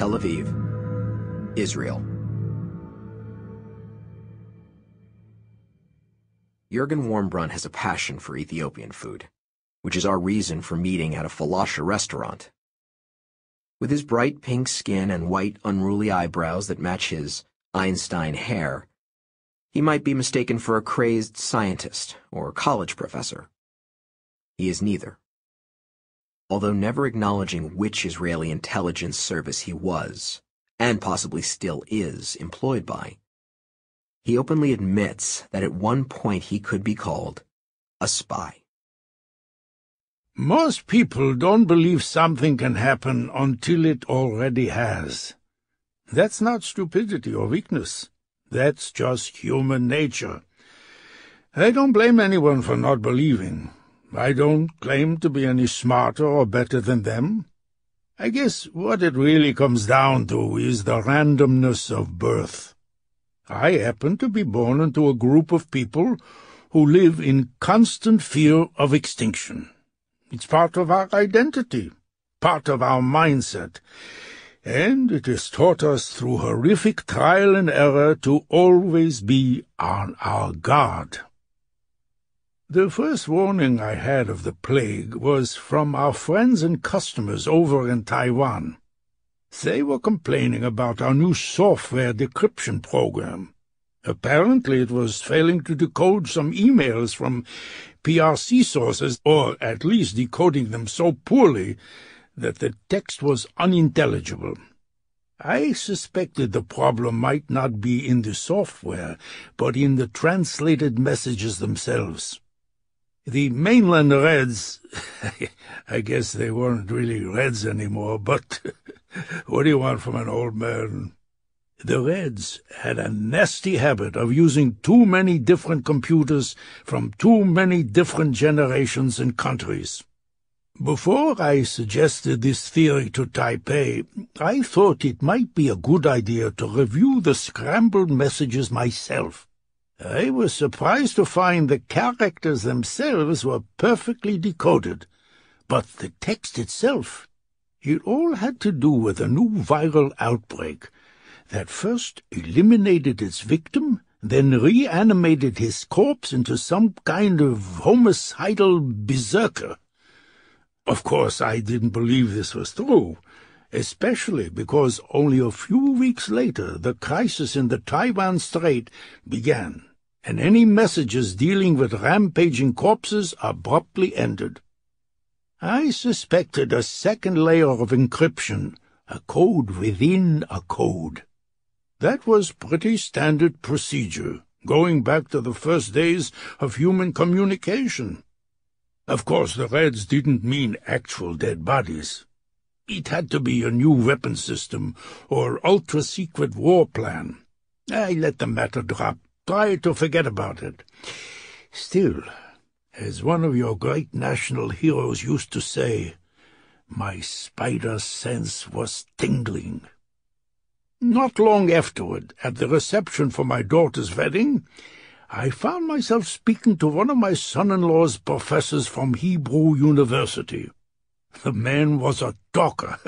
Tel Aviv, Israel. Jürgen Warmbrunn has a passion for Ethiopian food, which is our reason for meeting at a falasha restaurant. With his bright pink skin and white, unruly eyebrows that match his Einstein hair, he might be mistaken for a crazed scientist or college professor. He is neither. Although never acknowledging which Israeli intelligence service he was, and possibly still is, employed by, he openly admits that at one point he could be called a spy. Most people don't believe something can happen until it already has. That's not stupidity or weakness. That's just human nature. I don't blame anyone for not believing. I don't claim to be any smarter or better than them. I guess what it really comes down to is the randomness of birth. I happen to be born into a group of people who live in constant fear of extinction. It's part of our identity, part of our mindset, and it has taught us through horrific trial and error to always be on our guard. The first warning I had of the plague was from our friends and customers over in Taiwan. They were complaining about our new software decryption program. Apparently it was failing to decode some emails from PRC sources, or at least decoding them so poorly that the text was unintelligible. I suspected the problem might not be in the software, but in the translated messages themselves. The mainland Reds, I guess they weren't really Reds anymore, but what do you want from an old man? The Reds had a nasty habit of using too many different computers from too many different generations and countries. Before I suggested this theory to Taipei, I thought it might be a good idea to review the scrambled messages myself. I was surprised to find the characters themselves were perfectly decoded, but the text itself, it all had to do with a new viral outbreak that first eliminated its victim, then reanimated his corpse into some kind of homicidal berserker. Of course, I didn't believe this was true, especially because only a few weeks later the crisis in the Taiwan Strait began, and any messages dealing with rampaging corpses abruptly ended. I suspected a second layer of encryption, a code within a code. That was pretty standard procedure, going back to the first days of human communication. Of course, the Reds didn't mean actual dead bodies. It had to be a new weapon system or ultra-secret war plan. I let the matter drop, tried to forget about it. Still, as one of your great national heroes used to say, my spider sense was tingling. Not long afterward, at the reception for my daughter's wedding, I found myself speaking to one of my son-in-law's professors from Hebrew University. The man was a talker,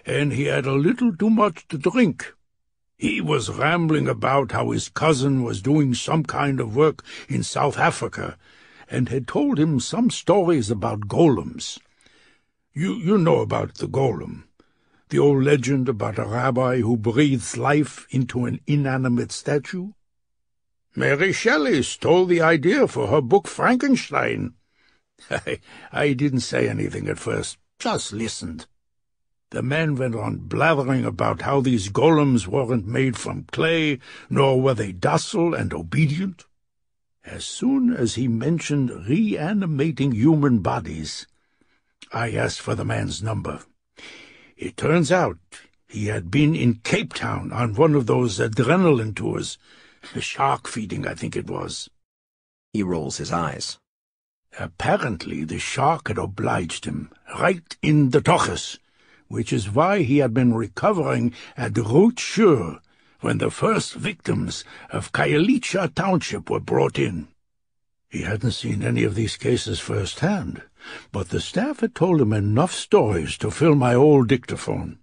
and he had a little too much to drink. He was rambling about how his cousin was doing some kind of work in South Africa, and had told him some stories about golems. You know about the golem, the old legend about a rabbi who breathes life into an inanimate statue? Mary Shelley stole the idea for her book Frankenstein. I didn't say anything at first, just listened. The man went on blathering about how these golems weren't made from clay, nor were they docile and obedient. As soon as he mentioned reanimating human bodies, I asked for the man's number. It turns out he had been in Cape Town on one of those adrenaline tours, shark feeding, I think it was. He rolls his eyes. Apparently the shark had obliged him, right in the tochus, which is why he had been recovering at Route Sur when the first victims of Khayelitsha Township were brought in. He hadn't seen any of these cases firsthand, but the staff had told him enough stories to fill my old dictaphone.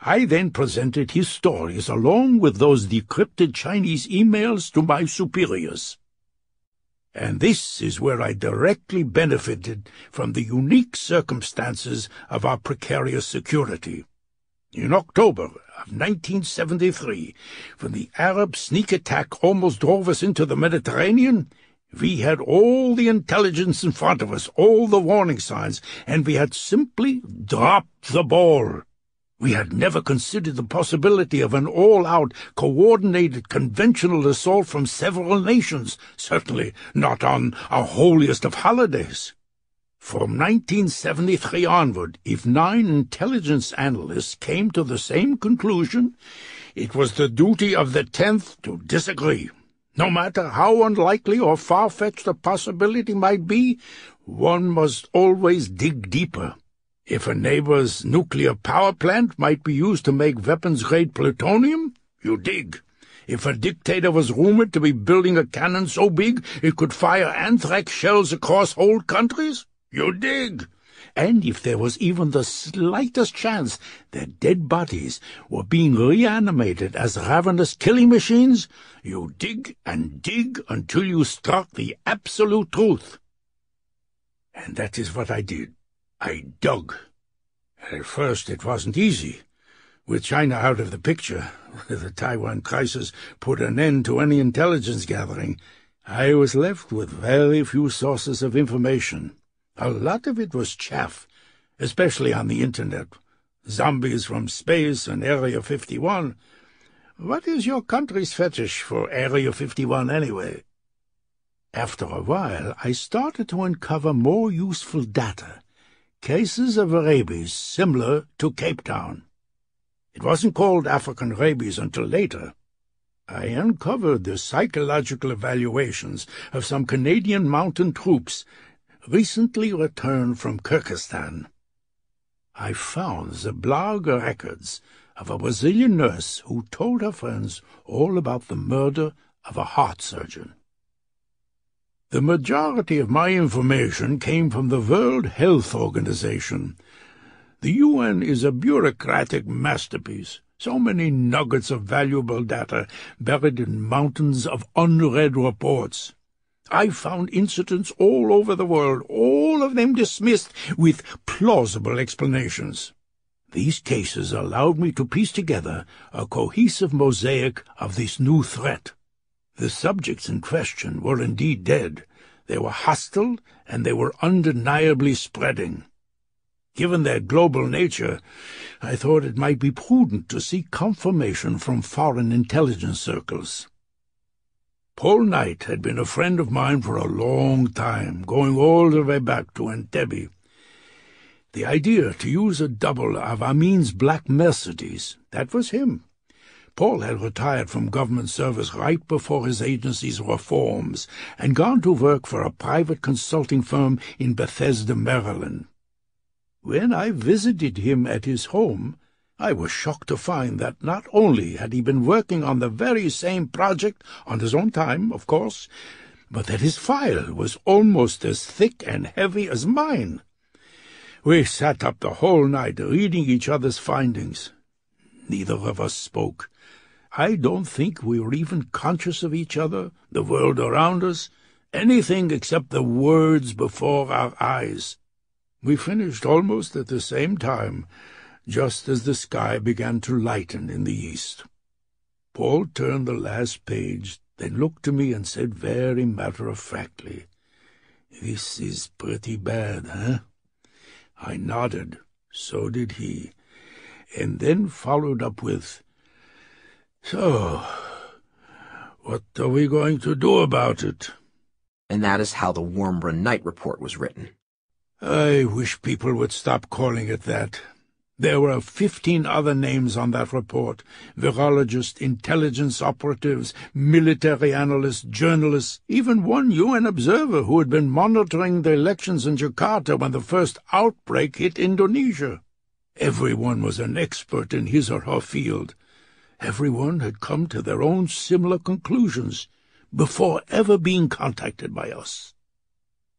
I then presented his stories along with those decrypted Chinese emails to my superiors. And this is where I directly benefited from the unique circumstances of our precarious security. In October of 1973, when the Arab sneak attack almost drove us into the Mediterranean, we had all the intelligence in front of us, all the warning signs, and we had simply dropped the ball. We had never considered the possibility of an all-out, coordinated, conventional assault from several nations, certainly not on our holiest of holidays. From 1973 onward, if 9 intelligence analysts came to the same conclusion, it was the duty of the 10th to disagree. No matter how unlikely or far-fetched a possibility might be, one must always dig deeper. If a neighbor's nuclear power plant might be used to make weapons-grade plutonium, you dig. If a dictator was rumored to be building a cannon so big it could fire anthrax shells across whole countries, you dig. And if there was even the slightest chance that dead bodies were being reanimated as ravenous killing machines, you dig and dig until you struck the absolute truth. And that is what I did. I dug. At first it wasn't easy. With China out of the picture, the Taiwan crisis put an end to any intelligence gathering. I was left with very few sources of information. A lot of it was chaff, especially on the Internet. Zombies from space and Area 51. What is your country's fetish for Area 51 anyway? After a while, I started to uncover more useful data. Cases of rabies similar to Cape Town. It wasn't called African rabies until later. I uncovered the psychological evaluations of some Canadian mountain troops recently returned from Kyrgyzstan. I found the blog records of a Brazilian nurse who told her friends all about the murder of a heart surgeon. The majority of my information came from the World Health Organization. The UN is a bureaucratic masterpiece. So many nuggets of valuable data buried in mountains of unread reports. I found incidents all over the world, all of them dismissed with plausible explanations. These cases allowed me to piece together a cohesive mosaic of this new threat. The subjects in question were indeed dead. They were hostile, and they were undeniably spreading. Given their global nature, I thought it might be prudent to seek confirmation from foreign intelligence circles. Paul Knight had been a friend of mine for a long time, going all the way back to Entebbe. The idea to use a double of Amin's black Mercedes, that was him. Paul had retired from government service right before his agency's reforms and gone to work for a private consulting firm in Bethesda, Maryland. When I visited him at his home, I was shocked to find that not only had he been working on the very same project on his own time, of course, but that his file was almost as thick and heavy as mine. We sat up the whole night reading each other's findings. Neither of us spoke. I don't think we were even conscious of each other, the world around us, anything except the words before our eyes. We finished almost at the same time, just as the sky began to lighten in the east. Paul turned the last page, then looked to me and said very matter-of-factly, "This is pretty bad, huh?" I nodded. So did he. And then followed up with, "So, what are we going to do about it?" And that is how the Warmbrun Night Report was written. I wish people would stop calling it that. There were 15 other names on that report: virologists, intelligence operatives, military analysts, journalists, even one UN observer who had been monitoring the elections in Jakarta when the first outbreak hit Indonesia. Everyone was an expert in his or her field. Everyone had come to their own similar conclusions before ever being contacted by us.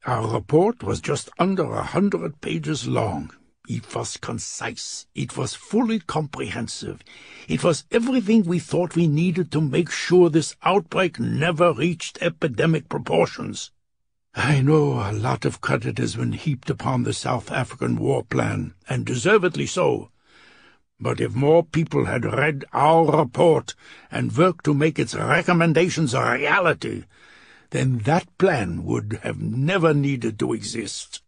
Our report was just under 100 pages long, It was concise. It was fully comprehensive. It was everything we thought we needed to make sure this outbreak never reached epidemic proportions. I know a lot of credit has been heaped upon the South African war plan, and deservedly so. But if more people had read our report and worked to make its recommendations a reality, then that plan would have never needed to exist.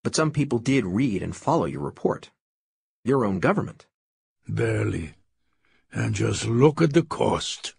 But some people did read and follow your report. Your own government. Barely. And just look at the cost.